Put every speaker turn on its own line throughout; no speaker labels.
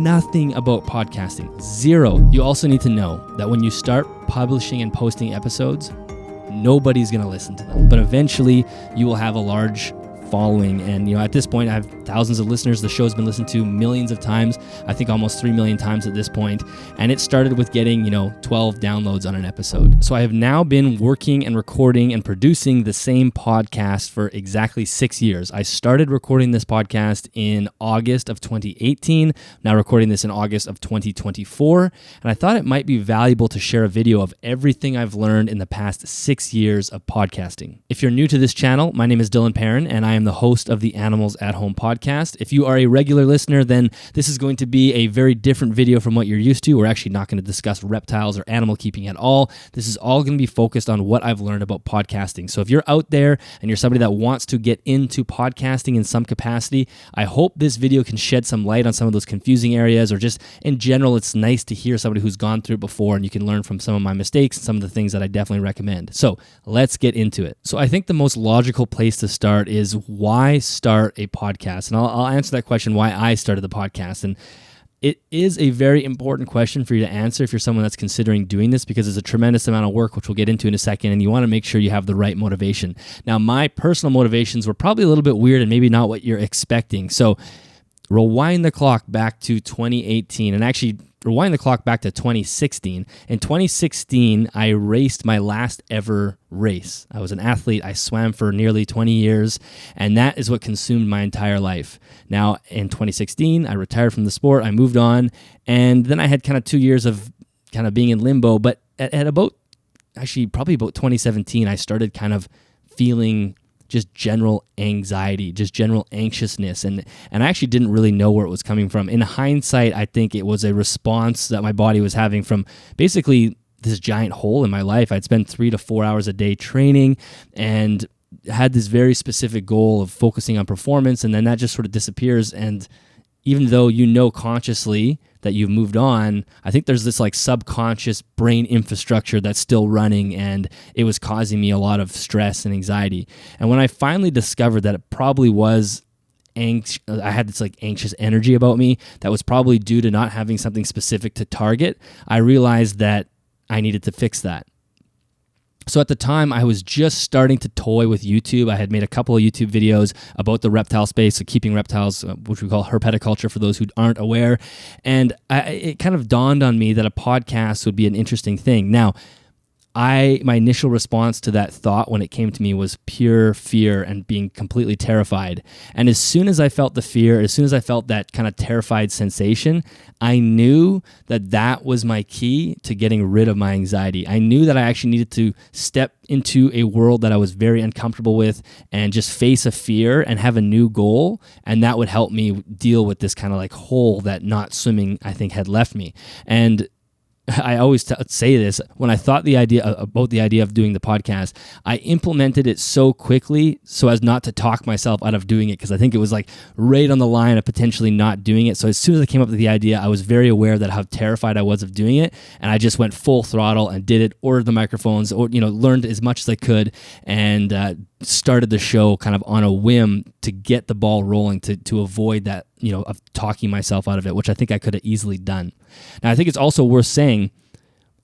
nothing about podcasting, zero. You also need to know that when you start publishing and posting episodes, nobody's going to listen to them. But eventually you will have a large following. And, at this point, I have thousands of listeners. The show's been listened to millions of times. I think almost 3 million times at this point. And it started with getting, 12 downloads on an episode. So I have now been working and recording and producing the same podcast for exactly 6 years. I started recording this podcast in August of 2018, now recording this in August of 2024. And I thought it might be valuable to share a video of everything I've learned in the past 6 years of podcasting. If you're new to this channel, my name is Dyllon Perrin, and I am the host of the Animals at Home podcast. If you are a regular listener, then this is going to be a very different video from what you're used to. We're actually not going to discuss reptiles or animal keeping at all. This is all going to be focused on what I've learned about podcasting. So if you're out there and you're somebody that wants to get into podcasting in some capacity, I hope this video can shed some light on some of those confusing areas, or just in general, it's nice to hear somebody who's gone through it before and you can learn from some of my mistakes and some of the things that I definitely recommend. So let's get into it. So I think the most logical place to start is, why start a podcast? And I'll answer that question, why I started the podcast. And it is a very important question for you to answer if you're someone that's considering doing this, because it's a tremendous amount of work, which we'll get into in a second, and you want to make sure you have the right motivation. Now, my personal motivations were probably a little bit weird and maybe not what you're expecting. So rewind the clock back to 2018, and actually rewind the clock back to 2016. In 2016, I raced my last ever race. I was an athlete. I swam for nearly 20 years, and that is what consumed my entire life. Now, in 2016, I retired from the sport. I moved on, and then I had kind of 2 years of kind of being in limbo. But at about 2017, I started kind of feeling just general anxiety, just general anxiousness. And I actually didn't really know where it was coming from. In hindsight, I think it was a response that my body was having from basically this giant hole in my life. I'd spend 3 to 4 hours a day training and had this very specific goal of focusing on performance, and then that just sort of disappears. And even though consciously that you've moved on, I think there's this like subconscious brain infrastructure that's still running, and it was causing me a lot of stress and anxiety. And when I finally discovered that it probably was I had this like anxious energy about me that was probably due to not having something specific to target, I realized that I needed to fix that. So at the time, I was just starting to toy with YouTube. I had made a couple of YouTube videos about the reptile space, so keeping reptiles, which we call herpeticulture for those who aren't aware. And it kind of dawned on me that a podcast would be an interesting thing. Now, my initial response to that thought when it came to me was pure fear and being completely terrified. And as soon as I felt the fear, as soon as I felt that kind of terrified sensation, I knew that was my key to getting rid of my anxiety. I knew that I actually needed to step into a world that I was very uncomfortable with and just face a fear and have a new goal. And that would help me deal with this kind of like hole that not swimming, I think, had left me. And I always say this, when I thought about the idea of doing the podcast, I implemented it so quickly so as not to talk myself out of doing it, because I think it was like right on the line of potentially not doing it. So as soon as I came up with the idea, I was very aware that how terrified I was of doing it, and I just went full throttle and did it, ordered the microphones, or learned as much as I could, and started the show kind of on a whim to get the ball rolling, to avoid that, of talking myself out of it, which I think I could have easily done. Now, I think it's also worth saying,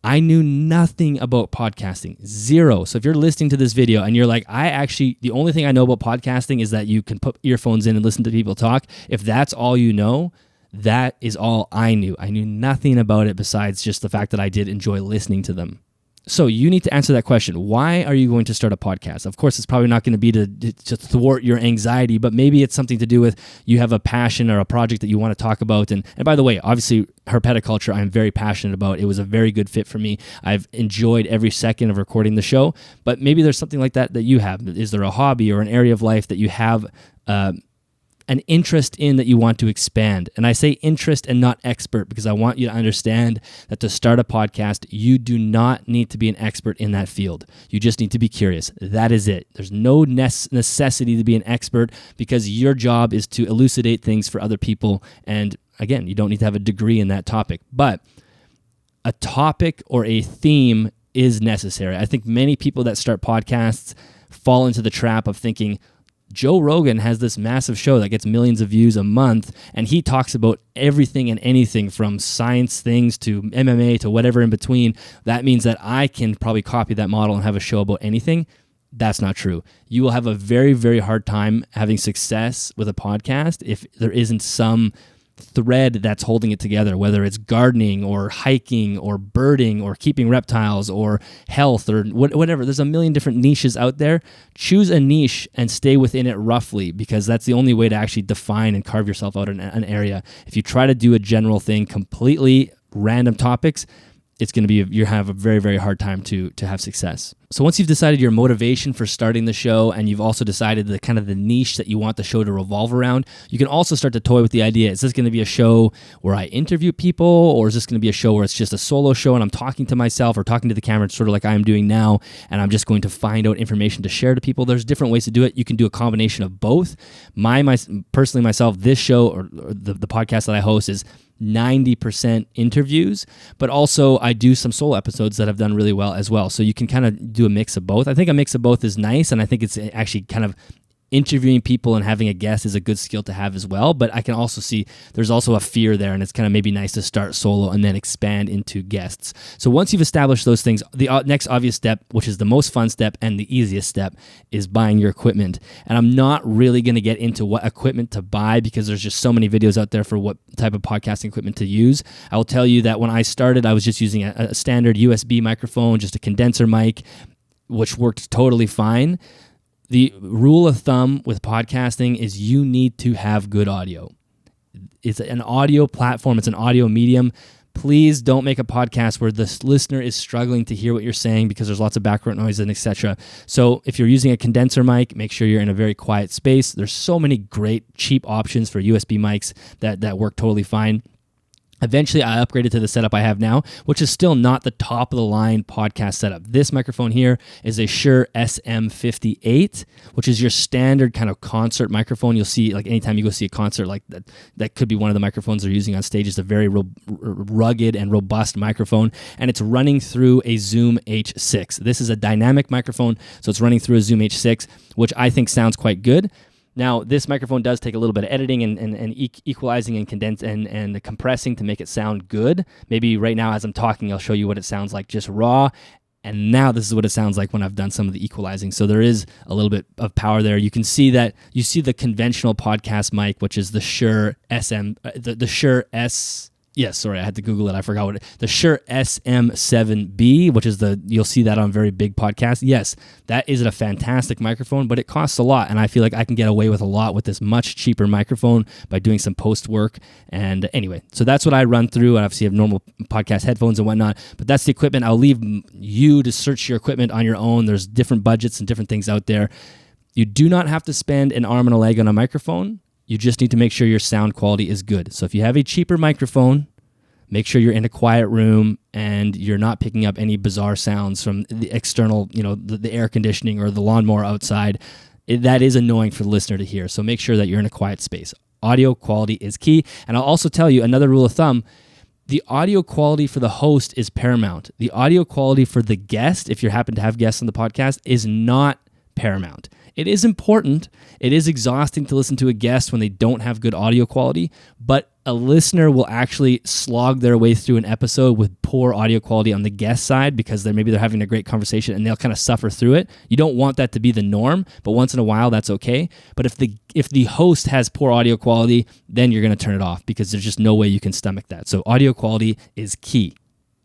I knew nothing about podcasting, zero. So if you're listening to this video and you're like, the only thing I know about podcasting is that you can put earphones in and listen to people talk. If that's all you know, that is all I knew. I knew nothing about it besides just the fact that I did enjoy listening to them. So you need to answer that question. Why are you going to start a podcast? Of course, it's probably not going to be to thwart your anxiety, but maybe it's something to do with you have a passion or a project that you want to talk about. And by the way, obviously, herpeticulture, I'm very passionate about. It was a very good fit for me. I've enjoyed every second of recording the show, but maybe there's something like that you have. Is there a hobby or an area of life that you have an interest in that you want to expand? And I say interest and not expert, because I want you to understand that to start a podcast, you do not need to be an expert in that field. You just need to be curious. That is it. There's no necessity to be an expert, because your job is to elucidate things for other people. And again, you don't need to have a degree in that topic, but a topic or a theme is necessary. I think many people that start podcasts fall into the trap of thinking, Joe Rogan has this massive show that gets millions of views a month, and he talks about everything and anything from science things to MMA to whatever in between. That means that I can probably copy that model and have a show about anything. That's not true. You will have a very, very hard time having success with a podcast if there isn't some thread that's holding it together, whether it's gardening or hiking or birding or keeping reptiles or health or whatever. There's a million different niches out there. Choose a niche and stay within it roughly, because that's the only way to actually define and carve yourself out in an area. If you try to do a general thing, completely random topics, it's going to be, you have a very, very hard time to have success. So once you've decided your motivation for starting the show, and you've also decided the kind of the niche that you want the show to revolve around, you can also start to toy with the idea. Is this going to be a show where I interview people, or is this going to be a show where it's just a solo show and I'm talking to myself or talking to the camera, sort of like I'm doing now, and I'm just going to find out information to share to people? There's different ways to do it. You can do a combination of both. Personally, myself, this show or the podcast that I host is 90% interviews, but also I do some solo episodes that have done really well as well. So you can kind of do a mix of both. I think a mix of both is nice, and I think it's actually kind of interviewing people and having a guest is a good skill to have as well. But I can also see there's also a fear there, and it's kind of maybe nice to start solo and then expand into guests. So once you've established those things, the next obvious step, which is the most fun step and the easiest step, is buying your equipment. And I'm not really going to get into what equipment to buy, because there's just so many videos out there for what type of podcasting equipment to use. I will tell you that when I started, I was just using a standard USB microphone, just a condenser mic, which worked totally fine. The rule of thumb with podcasting is you need to have good audio. It's an audio platform. It's an audio medium. Please don't make a podcast where the listener is struggling to hear what you're saying, because there's lots of background noise and etc. So if you're using a condenser mic, make sure you're in a very quiet space. There's so many great cheap options for USB mics that work totally fine. Eventually, I upgraded to the setup I have now, which is still not the top of the line podcast setup. This microphone here is a Shure SM58, which is your standard kind of concert microphone. You'll see, like, anytime you go see a concert, like that could be one of the microphones they're using on stage. It's a very rugged and robust microphone, and it's running through a Zoom H6. This is a dynamic microphone, so it's running through a Zoom H6, which I think sounds quite good. Now, this microphone does take a little bit of editing and equalizing and and compressing to make it sound good. Maybe right now as I'm talking, I'll show you what it sounds like just raw. And now this is what it sounds like when I've done some of the equalizing. So there is a little bit of power there. You can see that, you see the conventional podcast mic, which is the Shure the Shure S. Yes, sorry, I had to Google it. I forgot the Shure SM7B, which is you'll see that on very big podcasts. Yes, that is a fantastic microphone, but it costs a lot, and I feel like I can get away with a lot with this much cheaper microphone by doing some post work. And anyway, so that's what I run through. I obviously have normal podcast headphones and whatnot, but that's the equipment. I'll leave you to search your equipment on your own. There's different budgets and different things out there. You do not have to spend an arm and a leg on a microphone. You just need to make sure your sound quality is good. So if you have a cheaper microphone, make sure you're in a quiet room and you're not picking up any bizarre sounds from the external, the air conditioning or the lawnmower outside. That is annoying for the listener to hear. So make sure that you're in a quiet space. Audio quality is key. And I'll also tell you another rule of thumb. The audio quality for the host is paramount. The audio quality for the guest, if you happen to have guests on the podcast, is not paramount. It is important. It is exhausting to listen to a guest when they don't have good audio quality, but a listener will actually slog their way through an episode with poor audio quality on the guest side, because maybe they're having a great conversation and they'll kind of suffer through it. You don't want that to be the norm, but once in a while that's okay. But if the host has poor audio quality, then you're going to turn it off, because there's just no way you can stomach that. So audio quality is key.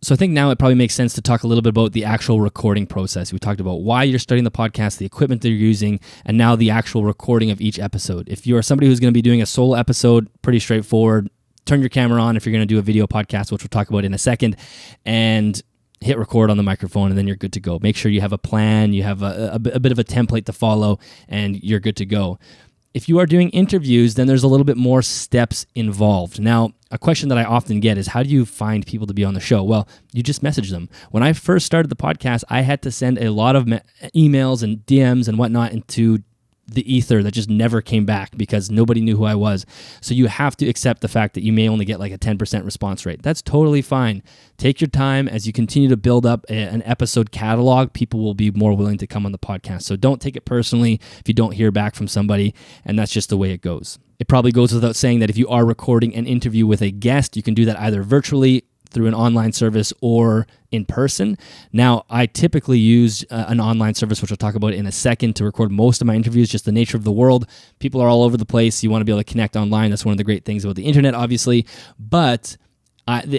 So I think now it probably makes sense to talk a little bit about the actual recording process. We talked about why you're starting the podcast, the equipment that you're using, and now the actual recording of each episode. If you're somebody who's going to be doing a solo episode, pretty straightforward. Turn your camera on if you're going to do a video podcast, which we'll talk about in a second, and hit record on the microphone, and then you're good to go. Make sure you have a plan, you have a bit of a template to follow, and you're good to go. If you are doing interviews, then there's a little bit more steps involved. Now, a question that I often get is, how do you find people to be on the show? Well, you just message them. When I first started the podcast, I had to send a lot of emails and DMs and whatnot into the ether that just never came back because nobody knew who I was. So you have to accept the fact that you may only get like a 10% response rate. That's totally fine. Take your time. As you continue to build up an episode catalog, people will be more willing to come on the podcast. So don't take it personally if you don't hear back from somebody, and that's just the way it goes. It probably goes without saying that if you are recording an interview with a guest, you can do that either virtually through an online service or in person. Now, I typically use an online service, which I'll talk about in a second, to record most of my interviews. Just the nature of the world. People are all over the place. You want to be able to connect online. That's one of the great things about the internet, obviously. But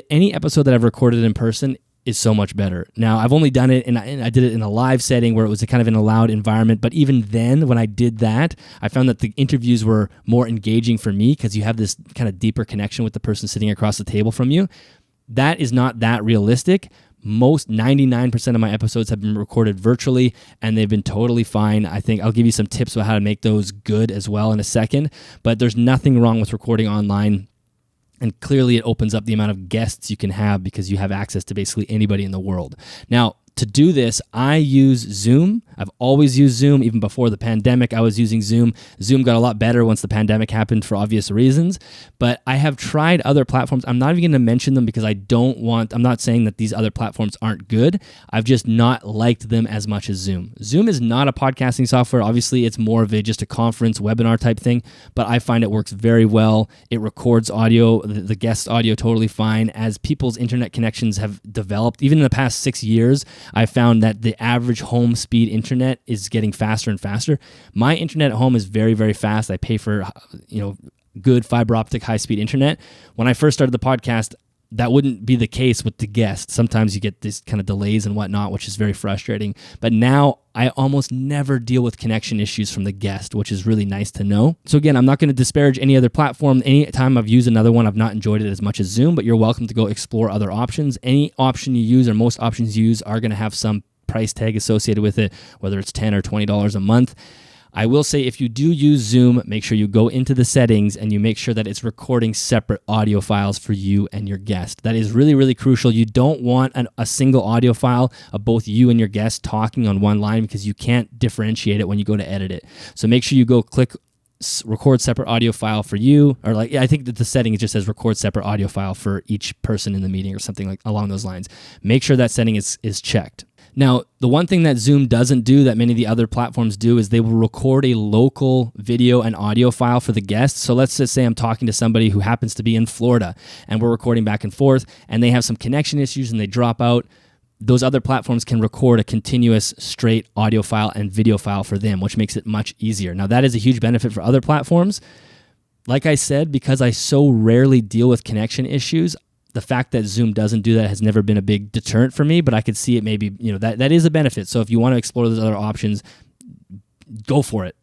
any episode that I've recorded in person is so much better. Now, I've only done it, and I did it in a live setting where it was a kind of in a loud environment. But even then, when I did that, I found that the interviews were more engaging for me because you have this kind of deeper connection with the person sitting across the table from you. That is not that realistic. Most 99% of my episodes have been recorded virtually, and they've been totally fine. I think I'll give you some tips about how to make those good as well in a second, but there's nothing wrong with recording online. And clearly it opens up the amount of guests you can have because you have access to basically anybody in the world. Now, to do this, I use Zoom. I've always used Zoom. Even before the pandemic, I was using Zoom. Zoom got a lot better once the pandemic happened for obvious reasons. But I have tried other platforms. I'm not even going to mention them because I'm not saying that these other platforms aren't good. I've just not liked them as much as Zoom. Zoom is not a podcasting software. Obviously, it's more of just a conference webinar type thing, but I find it works very well. It records audio, the guest audio totally fine. As people's internet connections have developed, even in the past 6 years, I found that the average home speed internet is getting faster and faster. My internet at home is very, very fast. I pay for, good fiber optic high-speed internet. When I first started the podcast, that wouldn't be the case with the guest. Sometimes you get these kind of delays and whatnot, which is very frustrating. But now I almost never deal with connection issues from the guest, which is really nice to know. So again, I'm not going to disparage any other platform. Anytime I've used another one, I've not enjoyed it as much as Zoom, but you're welcome to go explore other options. Any option you use or most options you use are going to have some price tag associated with it, whether it's $10 or $20 a month. I will say if you do use Zoom, make sure you go into the settings and you make sure that it's recording separate audio files for you and your guest. That is really, really crucial. You don't want a single audio file of both you and your guest talking on one line because you can't differentiate it when you go to edit it. So make sure you go click record separate audio file for you, or I think that the setting just says record separate audio file for each person in the meeting or something like along those lines. Make sure that setting is checked. Now, the one thing that Zoom doesn't do that many of the other platforms do is they will record a local video and audio file for the guest. So let's just say I'm talking to somebody who happens to be in Florida and we're recording back and forth and they have some connection issues and they drop out. Those other platforms can record a continuous straight audio file and video file for them, which makes it much easier. Now, that is a huge benefit for other platforms. Like I said, because I so rarely deal with connection issues, the fact that Zoom doesn't do that has never been a big deterrent for me, but I could see it maybe, that is a benefit. So if you want to explore those other options, go for it.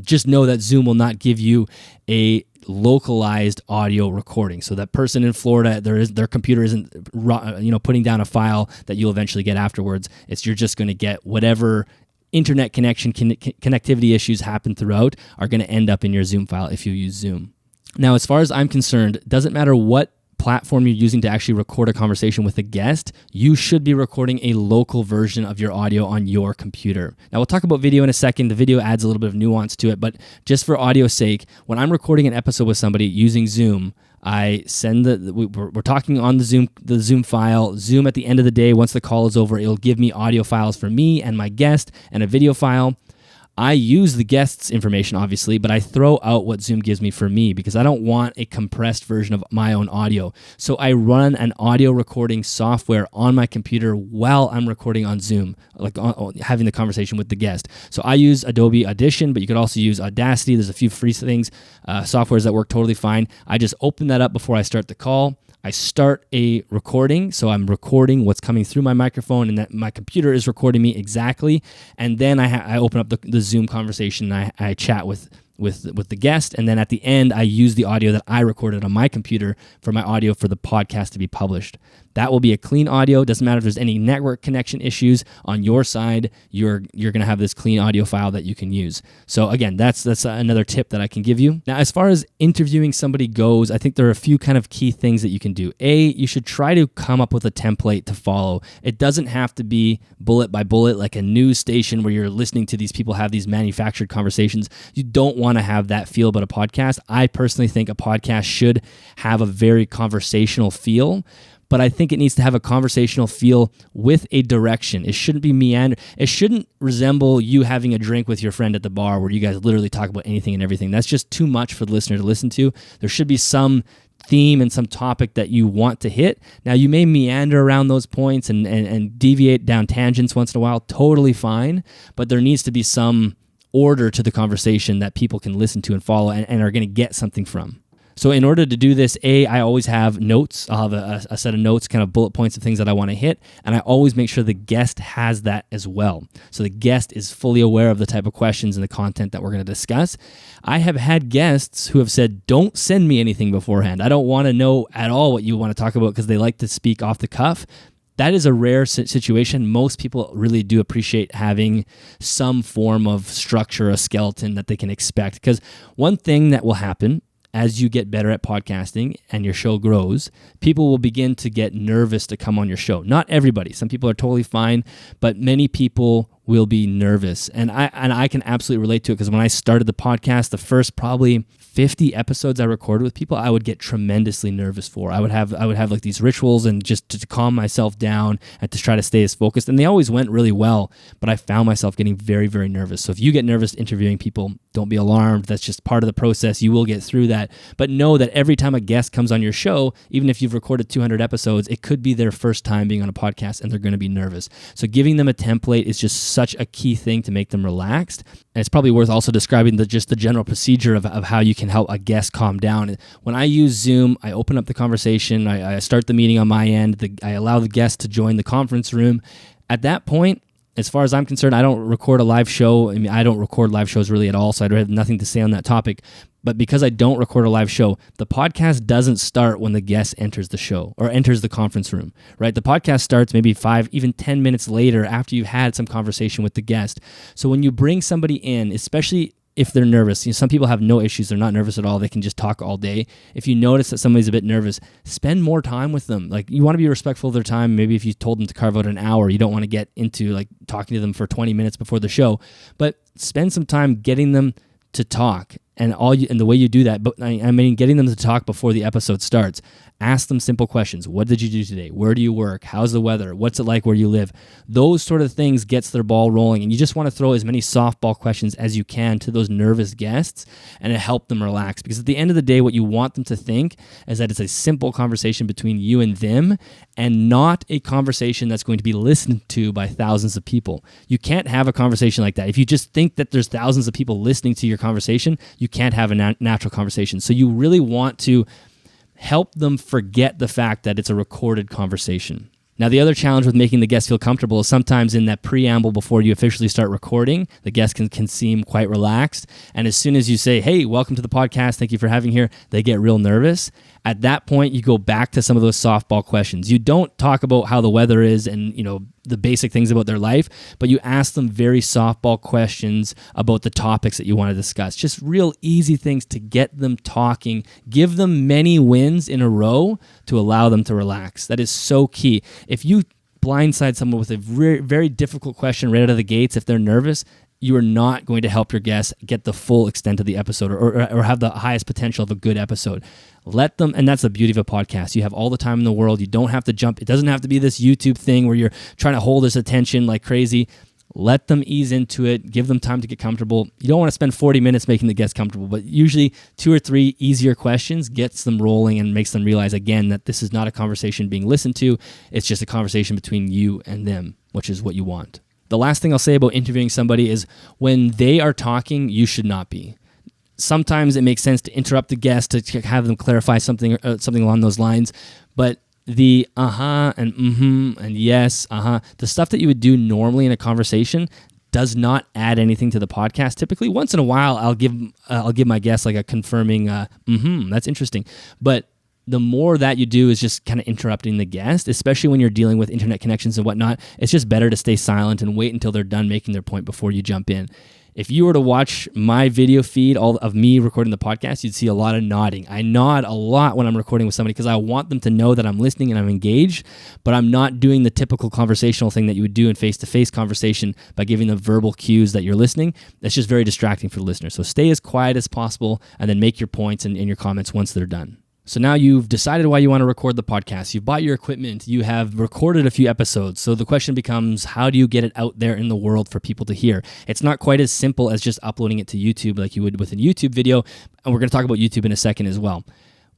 Just know that Zoom will not give you a localized audio recording. So that person in Florida, their computer isn't, putting down a file that you'll eventually get afterwards. You're just going to get whatever internet connection connectivity issues happen throughout are going to end up in your Zoom file if you use Zoom. Now, as far as I'm concerned, it doesn't matter what platform you're using to actually record a conversation with a guest, you should be recording a local version of your audio on your computer. Now, we'll talk about video in a second. The video adds a little bit of nuance to it, but just for audio's sake, when I'm recording an episode with somebody using Zoom, I send we're talking on the Zoom file. Zoom at the end of the day, once the call is over, it'll give me audio files for me and my guest and a video file. I use the guest's information, obviously, but I throw out what Zoom gives me for me because I don't want a compressed version of my own audio. So I run an audio recording software on my computer while I'm recording on Zoom, having the conversation with the guest. So I use Adobe Audition, but you could also use Audacity. There's a few free things, softwares that work totally fine. I just open that up before I start the call. I start a recording, so I'm recording what's coming through my microphone, and that my computer is recording me exactly. And then I open up the Zoom conversation, and I chat with with the guest, and then at the end, I use the audio that I recorded on my computer for my audio for the podcast to be published. That will be a clean audio. Doesn't matter if there's any network connection issues on your side. You're going to have this clean audio file that you can use. So again, that's another tip that I can give you. Now, as far as interviewing somebody goes, I think there are a few kind of key things that you can do. You should try to come up with a template to follow. It doesn't have to be bullet by bullet like a news station where you're listening to these people have these manufactured conversations. You don't want to have that feel about a podcast. I personally think a podcast should have a very conversational feel, but I think it needs to have a conversational feel with a direction. It shouldn't be meander. It shouldn't resemble you having a drink with your friend at the bar where you guys literally talk about anything and everything. That's just too much for the listener to listen to. There should be some theme and some topic that you want to hit. Now, you may meander around those points and deviate down tangents once in a while. Totally fine, but there needs to be some order to the conversation that people can listen to and follow and are going to get something from. So in order to do this, I always have notes. I'll have a set of notes, kind of bullet points of things that I want to hit, and I always make sure the guest has that as well. So the guest is fully aware of the type of questions and the content that we're going to discuss. I have had guests who have said, don't send me anything beforehand. I don't want to know at all what you want to talk about because they like to speak off the cuff. That is a rare situation. Most people really do appreciate having some form of structure, a skeleton that they can expect. Because one thing that will happen as you get better at podcasting and your show grows, people will begin to get nervous to come on your show. Not everybody. Some people are totally fine, but many people will be nervous. And I can absolutely relate to it because when I started the podcast, the first probably 50 episodes I recorded with people, I would get tremendously nervous for. I would have like these rituals and just to calm myself down and to try to stay as focused. And they always went really well, but I found myself getting very, very nervous. So if you get nervous interviewing people, don't be alarmed. That's just part of the process. You will get through that. But know that every time a guest comes on your show, even if you've recorded 200 episodes, it could be their first time being on a podcast and they're going to be nervous. So giving them a template is just such a key thing to make them relaxed. And it's probably worth also describing the general procedure of how you can help a guest calm down. When I use Zoom, I open up the conversation, I start the meeting on my end, I allow the guest to join the conference room. At that point, as far as I'm concerned, I don't record a live show. I mean, I don't record live shows really at all, so I have nothing to say on that topic. But because I don't record a live show, the podcast doesn't start when the guest enters the show or enters the conference room, right? The podcast starts maybe 5, even 10 minutes later after you've had some conversation with the guest. So when you bring somebody in, especially if they're nervous, some people have no issues. They're not nervous at all. They can just talk all day. If you notice that somebody's a bit nervous, spend more time with them. Like, you want to be respectful of their time. Maybe if you told them to carve out an hour, you don't want to get into like talking to them for 20 minutes before the show, but spend some time getting them to talk. And the way you do that, but I mean, getting them to talk before the episode starts. Ask them simple questions. What did you do today? Where do you work? How's the weather? What's it like where you live? Those sort of things gets their ball rolling. And you just want to throw as many softball questions as you can to those nervous guests and to help them relax. Because at the end of the day, what you want them to think is that it's a simple conversation between you and them and not a conversation that's going to be listened to by thousands of people. You can't have a conversation like that. If you just think that there's thousands of people listening to your conversation, you can't have a natural conversation. So you really want to help them forget the fact that it's a recorded conversation. Now, the other challenge with making the guest feel comfortable is sometimes in that preamble before you officially start recording, the guest can seem quite relaxed. And as soon as you say, hey, welcome to the podcast, thank you for having here, they get real nervous. At that point, you go back to some of those softball questions. You don't talk about how the weather is and, the basic things about their life, but you ask them very softball questions about the topics that you want to discuss. Just real easy things to get them talking. Give them many wins in a row to allow them to relax. That is so key. If you blindside someone with a very, very difficult question right out of the gates, if they're nervous, you are not going to help your guests get the full extent of the episode or have the highest potential of a good episode. Let them, and that's the beauty of a podcast. You have all the time in the world. You don't have to jump. It doesn't have to be this YouTube thing where you're trying to hold this attention like crazy. Let them ease into it. Give them time to get comfortable. You don't want to spend 40 minutes making the guest comfortable, but usually 2 or 3 easier questions gets them rolling and makes them realize again that this is not a conversation being listened to. It's just a conversation between you and them, which is what you want. The last thing I'll say about interviewing somebody is when they are talking, you should not be. Sometimes it makes sense to interrupt the guest to have them clarify something along those lines, but the and and yes, the stuff that you would do normally in a conversation, does not add anything to the podcast. Typically, once in a while, I'll give my guests like a confirming, that's interesting. But the more that you do is just kind of interrupting the guest, especially when you're dealing with internet connections and whatnot. It's just better to stay silent and wait until they're done making their point before you jump in. If you were to watch my video feed all of me recording the podcast, you'd see a lot of nodding. I nod a lot when I'm recording with somebody because I want them to know that I'm listening and I'm engaged, but I'm not doing the typical conversational thing that you would do in face-to-face conversation by giving them verbal cues that you're listening. That's just very distracting for the listener. So stay as quiet as possible and then make your points and your comments once they're done. So now you've decided why you want to record the podcast. You've bought your equipment. You have recorded a few episodes. So the question becomes, how do you get it out there in the world for people to hear? It's not quite as simple as just uploading it to YouTube like you would with a YouTube video. And we're going to talk about YouTube in a second as well.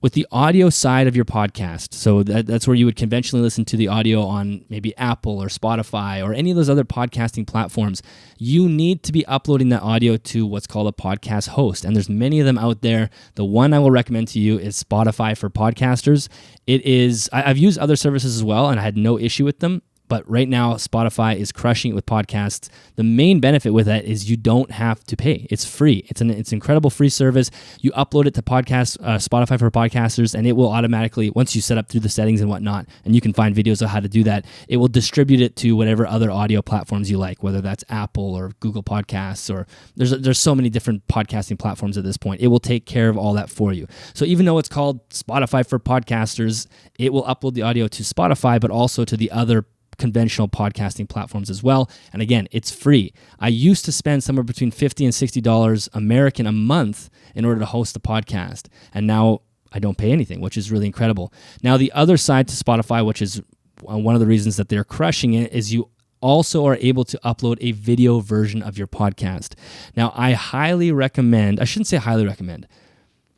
With the audio side of your podcast, so that's where you would conventionally listen to the audio on maybe Apple or Spotify or any of those other podcasting platforms, you need to be uploading that audio to what's called a podcast host. And there's many of them out there. The one I will recommend to you is Spotify for podcasters. I've used other services as well, and I had no issue with them. But right now, Spotify is crushing it with podcasts. The main benefit with that is you don't have to pay. It's free. It's an incredible free service. You upload it to Spotify for podcasters, and it will automatically, once you set up through the settings and whatnot, and you can find videos of how to do that, it will distribute it to whatever other audio platforms you like, whether that's Apple or Google Podcasts, or there's so many different podcasting platforms at this point. It will take care of all that for you. So even though it's called Spotify for podcasters, it will upload the audio to Spotify, but also to the other conventional podcasting platforms as well. And again, it's free. I used to spend somewhere between $50 and $60 American a month in order to host a podcast. And now I don't pay anything, which is really incredible. Now, the other side to Spotify, which is one of the reasons that they're crushing it, is you also are able to upload a video version of your podcast. Now, I shouldn't say highly recommend.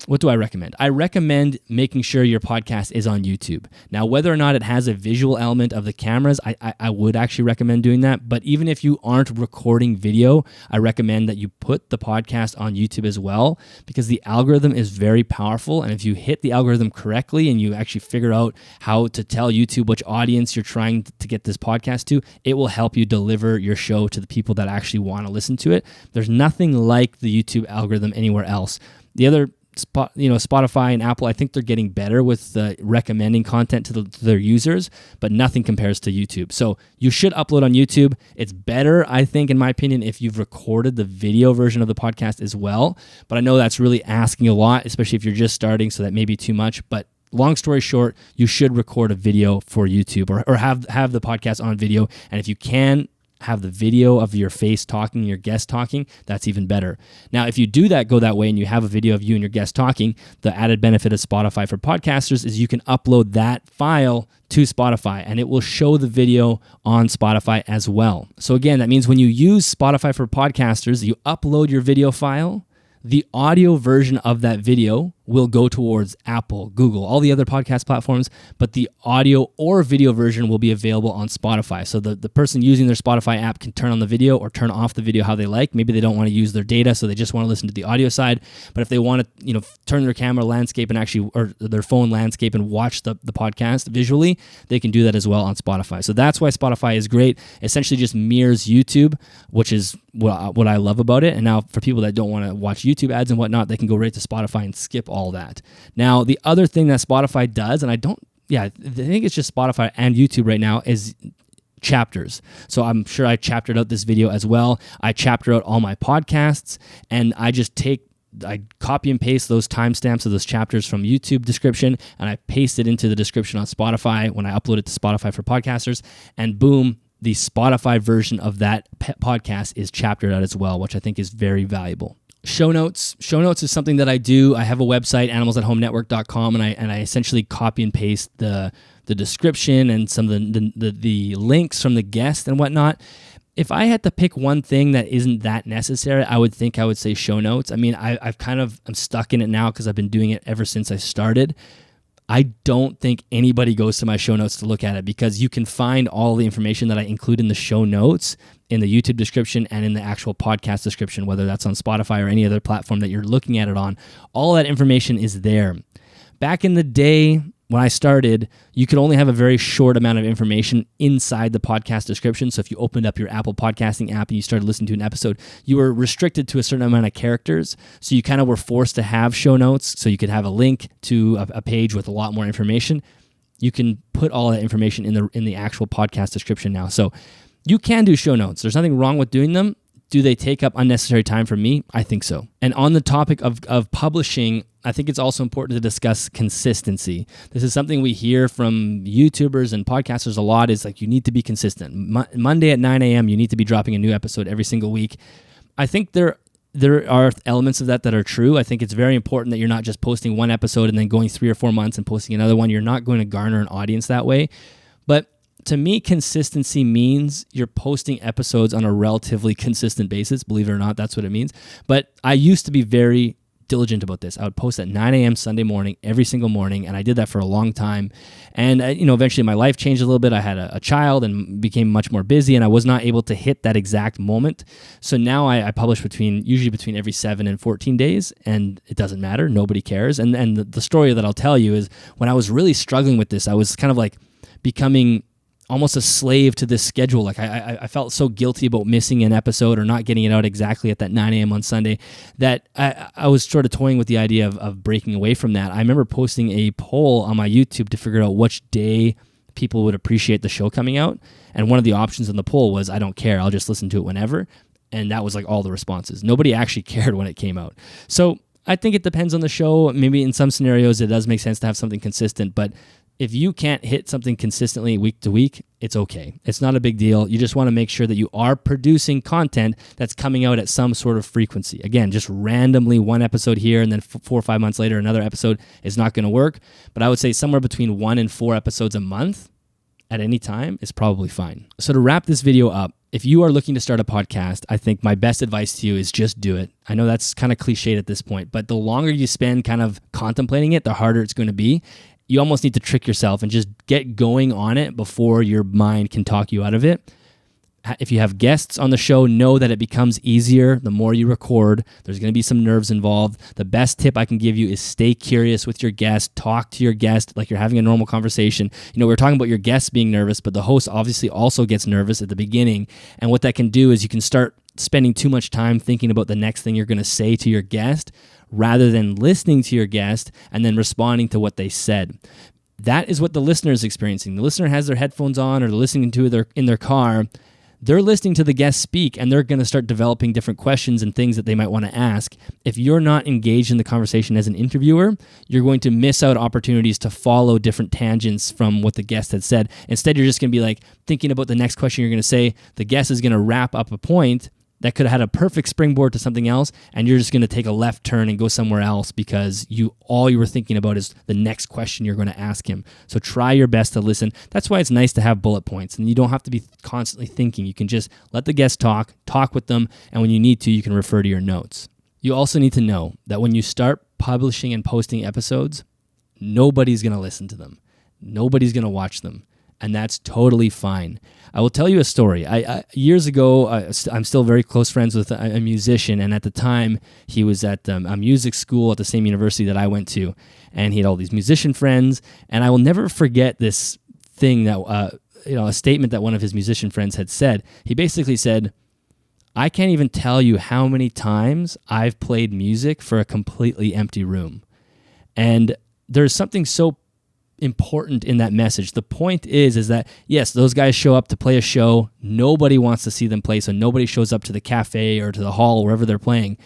What do I recommend? I recommend making sure your podcast is on YouTube. Now, whether or not it has a visual element of the cameras, I would actually recommend doing that. But even if you aren't recording video, I recommend that you put the podcast on YouTube as well, because the algorithm is very powerful. And if you hit the algorithm correctly and you actually figure out how to tell YouTube which audience you're trying to get this podcast to, it will help you deliver your show to the people that actually want to listen to it. There's nothing like the YouTube algorithm anywhere else. The other Spotify and Apple, I think they're getting better with recommending content to their users, but nothing compares to YouTube. So you should upload on YouTube. It's better, I think, in my opinion, if you've recorded the video version of the podcast as well. But I know that's really asking a lot, especially if you're just starting, so that may be too much. But long story short, you should record a video for YouTube or have the podcast on video. And if you can, have the video of your face talking, your guest talking, that's even better. Now, if you do go that way and you have a video of you and your guest talking, the added benefit of Spotify for podcasters is you can upload that file to Spotify and it will show the video on Spotify as well. So again, that means when you use Spotify for podcasters, you upload your video file, the audio version of that video will go towards Apple, Google, all the other podcast platforms, but the audio or video version will be available on Spotify. So the person using their Spotify app can turn on the video or turn off the video how they like. Maybe they don't want to use their data, so they just want to listen to the audio side. But if they want to, turn their camera landscape and or their phone landscape and watch the podcast visually, they can do that as well on Spotify. So that's why Spotify is great. Essentially just mirrors YouTube, which is what I love about it. And now for people that don't want to watch YouTube ads and whatnot, they can go right to Spotify and skip all that. Now, the other thing that Spotify does, and I think it's just Spotify and YouTube right now, is chapters. So I'm sure I chaptered out this video as well. I chapter out all my podcasts, and I copy and paste those timestamps of those chapters from YouTube description, and I paste it into the description on Spotify when I upload it to Spotify for podcasters, and boom, the Spotify version of that podcast is chaptered out as well, which I think is very valuable. Show notes. Show notes is something that I do. I have a website, animalsathomenetwork.com, and I essentially copy and paste the description and some of the links from the guest and whatnot. If I had to pick one thing that isn't that necessary, I would say show notes. I mean, I'm stuck in it now because I've been doing it ever since I started. I don't think anybody goes to my show notes to look at it, because you can find all the information that I include in the show notes in the YouTube description and in the actual podcast description, whether that's on Spotify or any other platform that you're looking at it on. All that information is there. Back in the day, when I started, you could only have a very short amount of information inside the podcast description. So if you opened up your Apple podcasting app and you started listening to an episode, you were restricted to a certain amount of characters. So you kind of were forced to have show notes so you could have a link to a page with a lot more information. You can put all that information in the actual podcast description now. So you can do show notes. There's nothing wrong with doing them. Do they take up unnecessary time from me? I think so. And on the topic of publishing, I think it's also important to discuss consistency. This is something we hear from YouTubers and podcasters a lot, is like, you need to be consistent. Monday at 9 a.m., you need to be dropping a new episode every single week. I think there are elements of that are true. I think it's very important that you're not just posting one episode and then going 3 or 4 months and posting another one. You're not going to garner an audience that way. But to me, consistency means you're posting episodes on a relatively consistent basis. Believe it or not, that's what it means. But I used to be very diligent about this. I would post at 9 a.m. Sunday morning, every single morning, and I did that for a long time. And eventually my life changed a little bit. I had a child and became much more busy, and I was not able to hit that exact moment. So now I publish usually between every 7 and 14 days, and it doesn't matter. Nobody cares. And the story that I'll tell you is, when I was really struggling with this, I was kind of like becoming almost a slave to this schedule. Like I felt so guilty about missing an episode or not getting it out exactly at that 9 a.m. on Sunday that I was sort of toying with the idea of breaking away from that. I remember posting a poll on my YouTube to figure out which day people would appreciate the show coming out. And one of the options in the poll was, I don't care, I'll just listen to it whenever. And that was like all the responses. Nobody actually cared when it came out. So I think it depends on the show. Maybe in some scenarios it does make sense to have something consistent, but if you can't hit something consistently week to week, it's okay. It's not a big deal. You just want to make sure that you are producing content that's coming out at some sort of frequency. Again, just randomly one episode here and then 4 or 5 months later another episode is not going to work. But I would say somewhere between 1 and 4 episodes a month at any time is probably fine. So to wrap this video up, if you are looking to start a podcast, I think my best advice to you is just do it. I know that's kind of cliched at this point, but the longer you spend kind of contemplating it, the harder it's going to be. You almost need to trick yourself and just get going on it before your mind can talk you out of it. If you have guests on the show, know that it becomes easier the more you record. There's going to be some nerves involved. The best tip I can give you is stay curious with your guest. Talk to your guest like you're having a normal conversation. We're talking about your guests being nervous, but the host obviously also gets nervous at the beginning. And what that can do is you can start spending too much time thinking about the next thing you're going to say to your guest, rather than listening to your guest and then responding to what they said. That is what the listener is experiencing. The listener has their headphones on or they're listening to it in their car. They're listening to the guest speak, and they're going to start developing different questions and things that they might want to ask. If you're not engaged in the conversation as an interviewer, you're going to miss out opportunities to follow different tangents from what the guest had said. Instead, you're just going to be like thinking about the next question you're going to say. The guest is going to wrap up a point that could have had a perfect springboard to something else, and you're just going to take a left turn and go somewhere else because all you were thinking about is the next question you're going to ask him. So try your best to listen. That's why it's nice to have bullet points, and you don't have to be constantly thinking. You can just let the guest talk with them, and when you need to, you can refer to your notes. You also need to know that when you start publishing and posting episodes, nobody's going to listen to them. Nobody's going to watch them. And that's totally fine. I will tell you a story. Years ago, I'm still very close friends with a musician, and at the time, he was at a music school at the same university that I went to, and he had all these musician friends, and I will never forget this thing that, a statement that one of his musician friends had said. He basically said, I can't even tell you how many times I've played music for a completely empty room. And there's something so important in that message. The point is that yes, those guys show up to play a show. Nobody wants to see them play, so nobody shows up to the cafe or to the hall, wherever they're playing.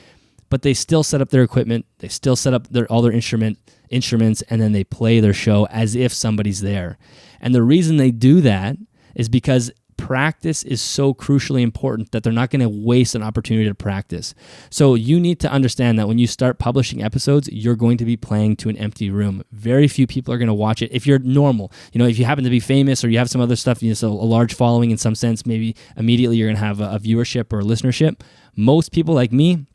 But they still set up their equipment. They still set up all their instruments, and then they play their show as if somebody's there. And the reason they do that is because practice is so crucially important that they're not going to waste an opportunity to practice. So you need to understand that when you start publishing episodes, you're going to be playing to an empty room. Very few people are going to watch it. If you're normal, if you happen to be famous or you have some other stuff, so a large following in some sense, maybe immediately you're going to have a viewership or a listenership. Most people like me,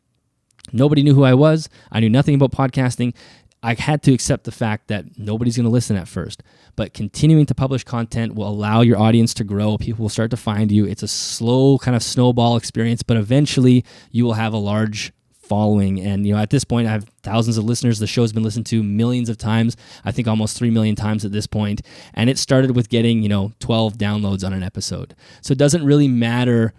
nobody knew who I was. I knew nothing about podcasting. I had to accept the fact that nobody's going to listen at first, but continuing to publish content will allow your audience to grow. People will start to find you. It's a slow kind of snowball experience, but eventually you will have a large following. And, at this point, I have thousands of listeners. The show's been listened to millions of times, I think almost 3 million times at this point. And it started with getting, 12 downloads on an episode. So it doesn't really matter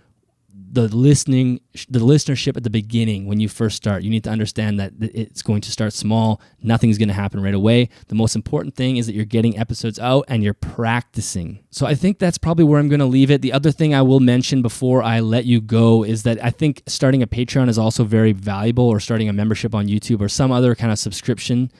the listenership at the beginning when you first start. You need to understand that it's going to start small. Nothing's going to happen right away. The most important thing is that you're getting episodes out and you're practicing. So I think that's probably where I'm going to leave it. The other thing I will mention before I let you go is that I think starting a Patreon is also very valuable, or starting a membership on YouTube or some other kind of subscription.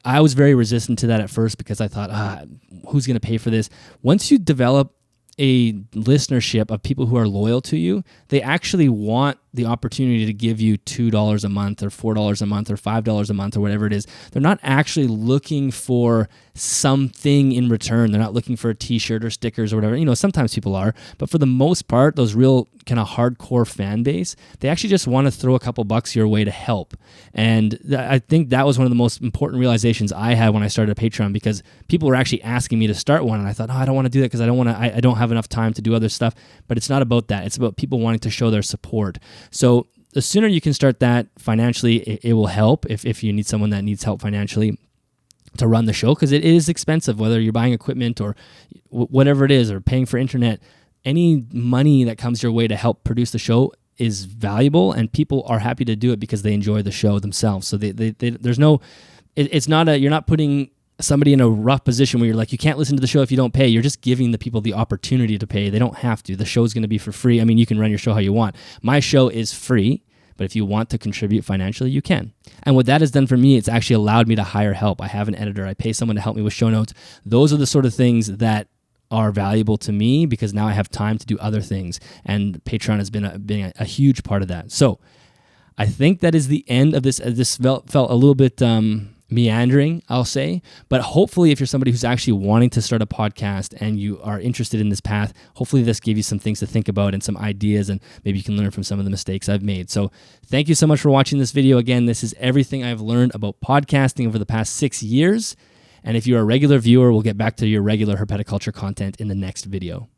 I was very resistant to that at first because I thought, who's going to pay for this? Once you develop a listenership of people who are loyal to you, they actually want the opportunity to give you $2 a month or $4 a month or $5 a month or whatever it is. They're not actually looking for something in return. They're not looking for a t-shirt or stickers or whatever. Sometimes people are, but for the most part, those real kind of hardcore fan base, they actually just want to throw a couple bucks your way to help. And I think that was one of the most important realizations I had when I started a Patreon, because people were actually asking me to start one, and I thought, I don't want to do that because I don't have enough time to do other stuff. But it's not about that. It's about people wanting to show their support. So the sooner you can start that financially, it will help if you need someone that needs help financially to run the show, because it is expensive, whether you're buying equipment or whatever it is, or paying for internet. Any money that comes your way to help produce the show is valuable, and people are happy to do it because they enjoy the show themselves. So there's no, it's not you're not putting somebody in a rough position where you're like, you can't listen to the show if you don't pay. You're just giving the people the opportunity to pay. They don't have to. The show's going to be for free. I mean, you can run your show how you want. My show is free, but if you want to contribute financially, you can. And what that has done for me, it's actually allowed me to hire help. I have an editor. I pay someone to help me with show notes. Those are the sort of things that are valuable to me, because now I have time to do other things. And Patreon has been a huge part of that. So I think that is the end of this. This felt a little bit meandering, I'll say, but hopefully if you're somebody who's actually wanting to start a podcast and you are interested in this path, hopefully this gave you some things to think about and some ideas, and maybe you can learn from some of the mistakes I've made. So thank you so much for watching this video. Again, this is everything I've learned about podcasting over the past 6 years. And if you're a regular viewer, we'll get back to your regular herpetoculture content in the next video.